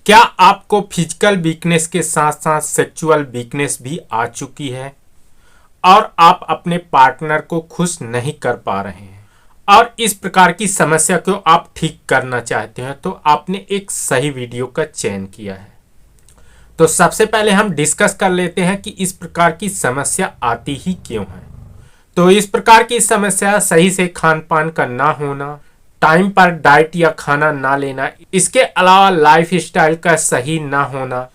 क्या आपको physical weakness के साथ साथ सेक्सुअल वीकनेस भी आ चुकी है और आप अपने पार्टनर को खुश नहीं कर पा रहे हैं और इस प्रकार की समस्या को आप ठीक करना चाहते हैं तो आपने एक सही वीडियो का चयन किया है। तो सबसे पहले हम डिस्कस कर लेते हैं कि इस प्रकार की समस्या आती ही क्यों है। तो इस प्रकार की समस्या सही से खान पान का ना होना, टाइम पर डाइट या खाना ना लेना, इसके अलावा लाइफ स्टाइल का सही ना होना,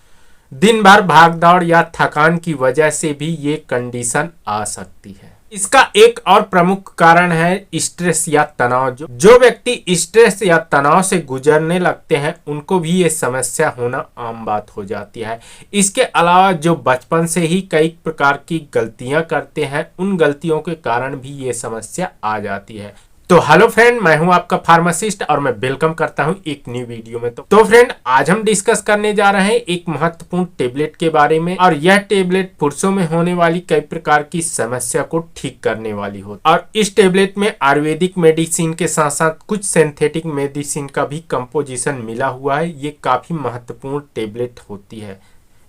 दिन भर भागदौड़ या थकान की वजह से भी ये कंडीशन आ सकती है। इसका एक और प्रमुख कारण है स्ट्रेस या तनाव। जो व्यक्ति स्ट्रेस या तनाव से गुजरने लगते हैं उनको भी ये समस्या होना आम बात हो जाती है। इसके अलावा जो बचपन से ही कई प्रकार की गलतियां करते हैं उन गलतियों के कारण भी ये समस्या आ जाती है। तो हेलो फ्रेंड, मैं हूं आपका फार्मासिस्ट और मैं वेलकम करता हूं एक न्यू वीडियो में। तो फ्रेंड, आज हम डिस्कस करने जा रहे हैं एक महत्वपूर्ण टेबलेट के बारे में और यह टेबलेट पुरुषों में होने वाली कई प्रकार की समस्या को ठीक करने वाली हो और इस टेबलेट में आयुर्वेदिक मेडिसिन के साथ साथ कुछ सिंथेटिक मेडिसिन का भी कंपोजिशन मिला हुआ है। ये काफी महत्वपूर्ण टेबलेट होती है।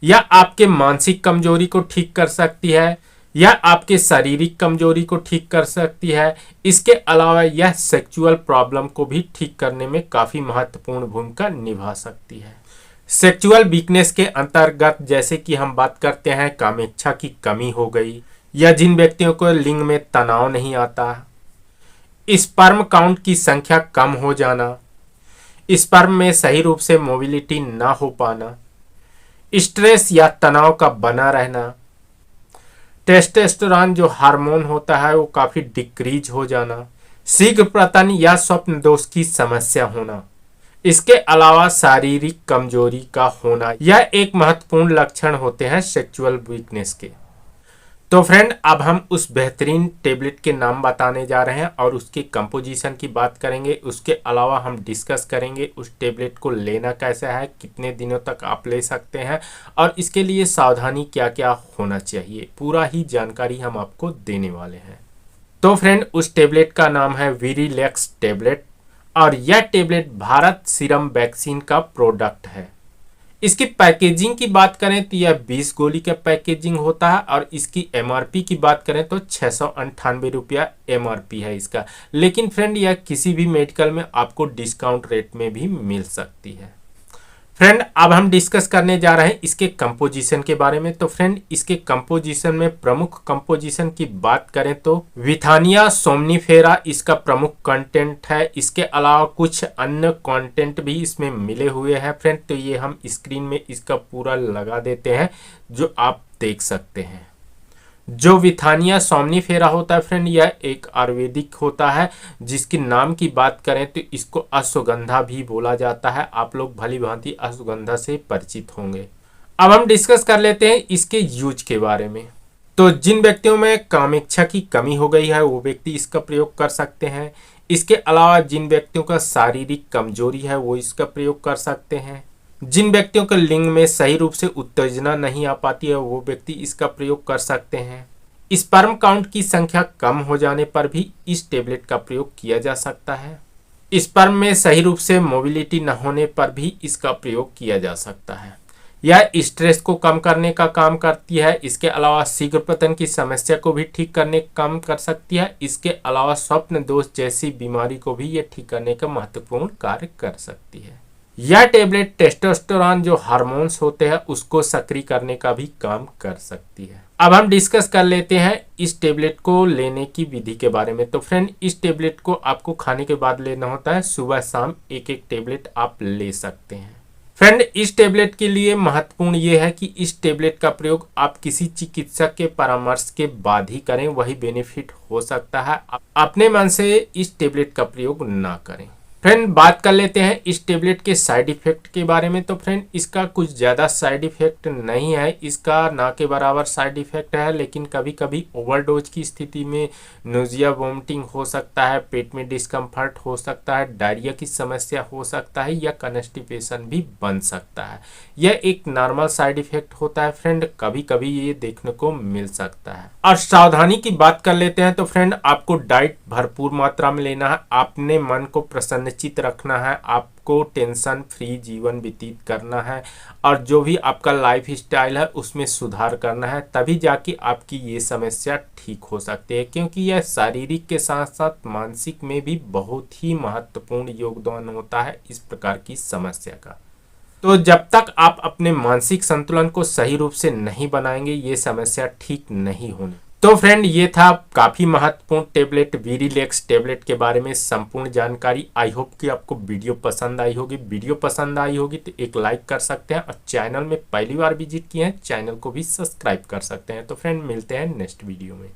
यह आपके मानसिक कमजोरी को ठीक कर सकती है या आपके शारीरिक कमजोरी को ठीक कर सकती है। इसके अलावा यह सेक्सुअल प्रॉब्लम को भी ठीक करने में काफी महत्वपूर्ण भूमिका निभा सकती है। सेक्सुअल वीकनेस के अंतर्गत जैसे कि हम बात करते हैं कामेच्छा की कमी हो गई या जिन व्यक्तियों को लिंग में तनाव नहीं आता, स्पर्म काउंट की संख्या कम हो जाना, स्पर्म में सही रूप से मोबिलिटी ना हो पाना, स्ट्रेस या तनाव का बना रहना, टेस्टोस्टेरोन जो हार्मोन होता है वो काफी डिक्रीज हो जाना, शीघ्र पतन या स्वप्न दोष की समस्या होना, इसके अलावा शारीरिक कमजोरी का होना, यह एक महत्वपूर्ण लक्षण होते हैं सेक्सुअल वीकनेस के। तो फ्रेंड, अब हम उस बेहतरीन टेबलेट के नाम बताने जा रहे हैं और उसके कंपोजिशन की बात करेंगे। उसके अलावा हम डिस्कस करेंगे उस टेबलेट को लेना कैसा है, कितने दिनों तक आप ले सकते हैं और इसके लिए सावधानी क्या क्या होना चाहिए, पूरा ही जानकारी हम आपको देने वाले हैं। तो फ्रेंड, उस टेबलेट का नाम है वीरिलैक्स टेबलेट और यह टेबलेट भारत सीरम वैक्सीन का प्रोडक्ट है। इसकी पैकेजिंग की बात करें तो यह 20 गोली का पैकेजिंग होता है और इसकी एमआरपी की बात करें तो 698 रुपया एमआरपी है इसका। लेकिन फ्रेंड, यह किसी भी मेडिकल में आपको डिस्काउंट रेट में भी मिल सकती है। फ्रेंड, अब हम डिस्कस करने जा रहे हैं इसके कंपोजिशन के बारे में। तो फ्रेंड, इसके कंपोजिशन में प्रमुख कंपोजिशन की बात करें तो विथानिया सोमनीफेरा इसका प्रमुख कंटेंट है। इसके अलावा कुछ अन्य कंटेंट भी इसमें मिले हुए हैं फ्रेंड। तो ये हम स्क्रीन में इसका पूरा लगा देते हैं जो आप देख सकते हैं। जो विथानिया सोमनीफेरा होता है फ्रेंड, यह एक आयुर्वेदिक होता है जिसके नाम की बात करें तो इसको अश्वगंधा भी बोला जाता है। आप लोग भली भांति अश्वगंधा से परिचित होंगे। अब हम डिस्कस कर लेते हैं इसके यूज के बारे में। तो जिन व्यक्तियों में कामेच्छा की कमी हो गई है वो व्यक्ति इसका प्रयोग कर सकते हैं। इसके अलावा जिन व्यक्तियों का शारीरिक कमजोरी है वो इसका प्रयोग कर सकते हैं। जिन व्यक्तियों के लिंग में सही रूप से उत्तेजना नहीं आ पाती है वो व्यक्ति इसका प्रयोग कर सकते हैं। स्पर्म काउंट की संख्या कम हो जाने पर भी इस टेबलेट का प्रयोग किया जा सकता है। स्पर्म में सही रूप से मोबिलिटी न होने पर भी इसका प्रयोग किया जा सकता है। यह स्ट्रेस को कम करने का काम करती है। इसके अलावा शीघ्र पतन की समस्या को भी ठीक करने का काम कर सकती है। इसके अलावा स्वप्न दोष जैसी बीमारी को भी ये ठीक करने का महत्वपूर्ण कार्य कर सकती है। यह टेबलेट टेस्टोस्टेरोन जो हार्मोन्स होते हैं उसको सक्रिय करने का भी काम कर सकती है। अब हम डिस्कस कर लेते हैं इस टेबलेट को लेने की विधि के बारे में। तो फ्रेंड, इस टेबलेट को आपको खाने के बाद लेना होता है। सुबह शाम एक एक टेबलेट आप ले सकते हैं। फ्रेंड, इस टेबलेट के लिए महत्वपूर्ण ये है कि इस टेबलेट का प्रयोग आप किसी चिकित्सक के परामर्श के बाद ही करें, वही बेनिफिट हो सकता है। अपने मन से इस टेबलेट का प्रयोग ना करें। फ्रेंड, बात कर लेते हैं इस टेबलेट के साइड इफेक्ट के बारे में। तो फ्रेंड, इसका कुछ ज़्यादा साइड इफेक्ट नहीं है। इसका ना के बराबर साइड इफेक्ट है, लेकिन कभी कभी ओवरडोज की स्थिति में नोजिया वोमिटिंग हो सकता है, पेट में डिस्कम्फर्ट हो सकता है, डायरिया की समस्या हो सकता है या कॉन्स्टिपेशन भी बन सकता है। यह एक नॉर्मल साइड इफेक्ट होता है फ्रेंड, कभी कभी ये देखने को मिल सकता है। और सावधानी की बात कर लेते हैं तो फ्रेंड, आपको डाइट भरपूर मात्रा में लेना है। अपने मन को प्रसन्न सुनिश्चित रखना है, आपको टेंशन फ्री जीवन व्यतीत करना है और जो भी आपका लाइफ स्टाइल है उसमें सुधार करना है, तभी जाके आपकी ये समस्या ठीक हो सकती है। क्योंकि यह शारीरिक के साथ साथ मानसिक में भी बहुत ही महत्वपूर्ण योगदान होता है इस प्रकार की समस्या का। तो जब तक आप अपने मानसिक संतुलन को सही रूप से नहीं बनाएंगे ये समस्या ठीक नहीं होनी। तो फ्रेंड, ये था काफी महत्वपूर्ण टेबलेट वी रिलैक्स टेबलेट के बारे में संपूर्ण जानकारी। आई होप कि आपको वीडियो पसंद आई होगी। वीडियो पसंद आई होगी तो एक लाइक कर सकते हैं और चैनल में पहली बार विजिट किए हैं चैनल को भी सब्सक्राइब कर सकते हैं। तो फ्रेंड, मिलते हैं नेक्स्ट वीडियो में।